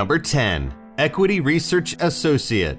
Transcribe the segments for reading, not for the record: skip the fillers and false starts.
Number 10. Equity Research Associate.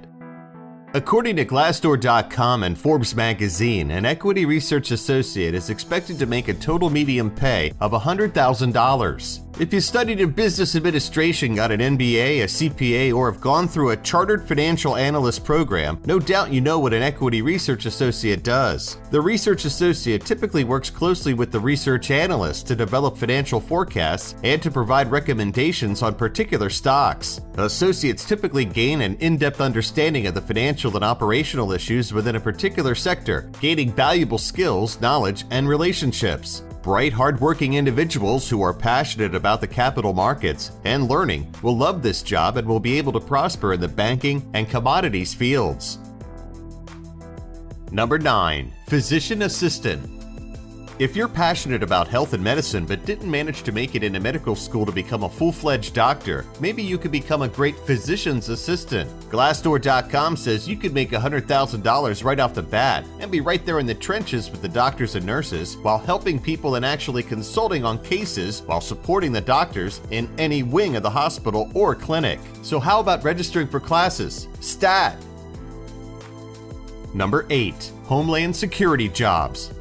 According to Glassdoor.com and Forbes magazine, an equity research associate is expected to make a total median pay of $100,000. If you studied in business administration, got an MBA, a CPA, or have gone through a chartered financial analyst program, no doubt you know what an equity research associate does. The research associate typically works closely with the research analyst to develop financial forecasts and to provide recommendations on particular stocks. Associates typically gain an in-depth understanding of the financial and operational issues within a particular sector, gaining valuable skills, knowledge, and relationships. Bright, hardworking individuals who are passionate about the capital markets and learning will love this job and will be able to prosper in the banking and commodities fields. Number 9. Physician Assistant. If you're passionate about health and medicine but didn't manage to make it into medical school to become a full-fledged doctor, maybe you could become a great physician's assistant. Glassdoor.com says you could make $100,000 right off the bat and be right there in the trenches with the doctors and nurses while helping people and actually consulting on cases while supporting the doctors in any wing of the hospital or clinic. So how about registering for classes? Stat! Number 8. Homeland Security Jobs.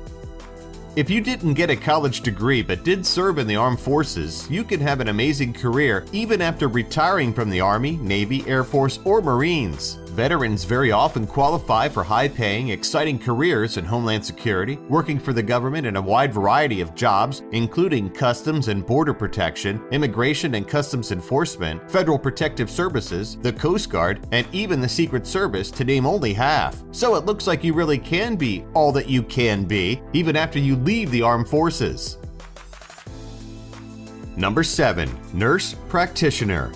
If you didn't get a college degree but did serve in the armed forces, you can have an amazing career even after retiring from the Army, Navy, Air Force, or Marines. Veterans very often qualify for high-paying, exciting careers in Homeland Security, working for the government in a wide variety of jobs, including Customs and Border Protection, Immigration and Customs Enforcement, Federal Protective Services, the Coast Guard, and even the Secret Service, to name only half. So it looks like you really can be all that you can be, even after you leave the armed forces. Number 7. Nurse Practitioner.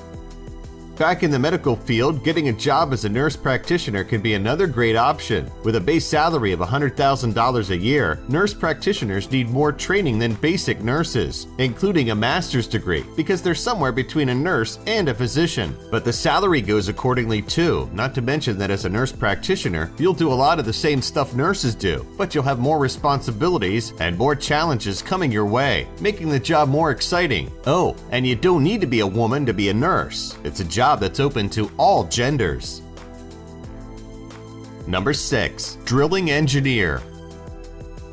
Back in the medical field, getting a job as a nurse practitioner can be another great option. With a base salary of $100,000 a year, nurse practitioners need more training than basic nurses, including a master's degree, because they're somewhere between a nurse and a physician. But the salary goes accordingly too, not to mention that as a nurse practitioner, you'll do a lot of the same stuff nurses do, but you'll have more responsibilities and more challenges coming your way, making the job more exciting. Oh, and you don't need to be a woman to be a nurse. It's a job that's open to all genders. Number 6. Drilling Engineer.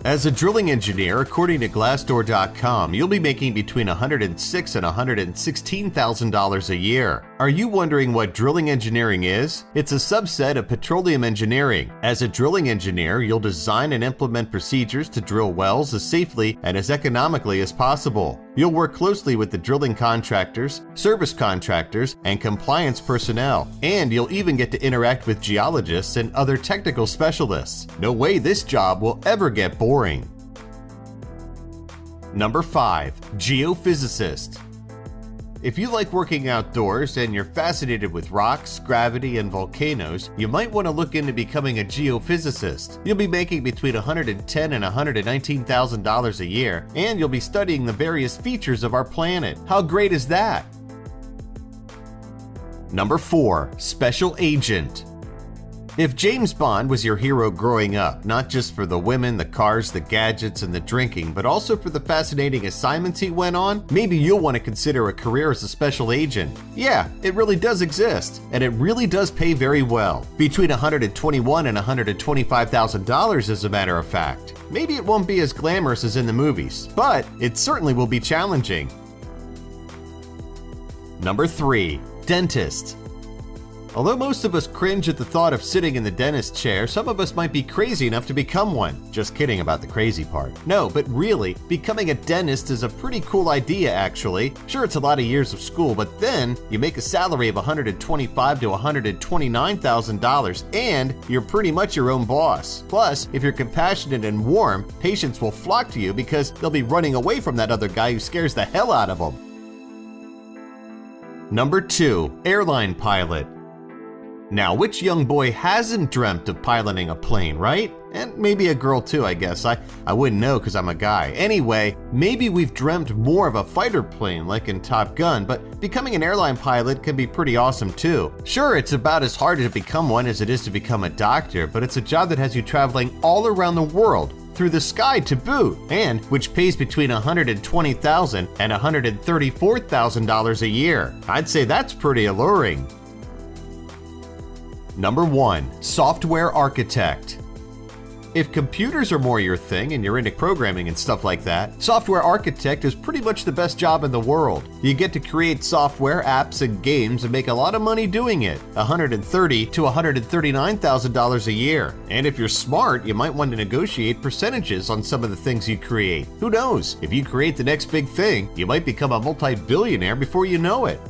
As a drilling engineer, according to Glassdoor.com, you'll be making between $106,000 and $116,000 a year. Are you wondering what drilling engineering is? It's a subset of petroleum engineering. As a drilling engineer, you'll design and implement procedures to drill wells as safely and as economically as possible. You'll work closely with the drilling contractors, service contractors, and compliance personnel, and you'll even get to interact with geologists and other technical specialists. No way this job will ever get boring. Number 5. Geophysicist. If you like working outdoors and you're fascinated with rocks, gravity, and volcanoes, you might want to look into becoming a geophysicist. You'll be making between $110,000 and $119,000 a year, and you'll be studying the various features of our planet. How great is that? Number 4. Special Agent. If James Bond was your hero growing up, not just for the women, the cars, the gadgets, and the drinking, but also for the fascinating assignments he went on, maybe you'll want to consider a career as a special agent. Yeah, it really does exist, and it really does pay very well. Between $121,000 and $125,000 as a matter of fact. Maybe it won't be as glamorous as in the movies, but it certainly will be challenging. Number 3. Dentist. Although most of us cringe at the thought of sitting in the dentist chair, some of us might be crazy enough to become one. Just kidding about the crazy part. No, but really, becoming a dentist is a pretty cool idea actually. Sure, it's a lot of years of school, but then you make a salary of $125,000 to $129,000 and you're pretty much your own boss. Plus, if you're compassionate and warm, patients will flock to you because they'll be running away from that other guy who scares the hell out of them. Number 2. Airline Pilot. Now, which young boy hasn't dreamt of piloting a plane, right? And maybe a girl too, I guess. I wouldn't know because I'm a guy. Anyway, maybe we've dreamt more of a fighter plane like in Top Gun, but becoming an airline pilot can be pretty awesome too. Sure, it's about as hard to become one as it is to become a doctor, but it's a job that has you traveling all around the world, through the sky to boot, and which pays between $120,000 and $134,000 a year. I'd say that's pretty alluring. Number 1. Software architect. If computers are more your thing and you're into programming and stuff like that, software architect is pretty much the best job in the world. You get to create software, apps, and games and make a lot of money doing it, $130,000 to $139,000 a year. And if you're smart, you might want to negotiate percentages on some of the things you create. Who knows? If you create the next big thing, you might become a multi-billionaire before you know it.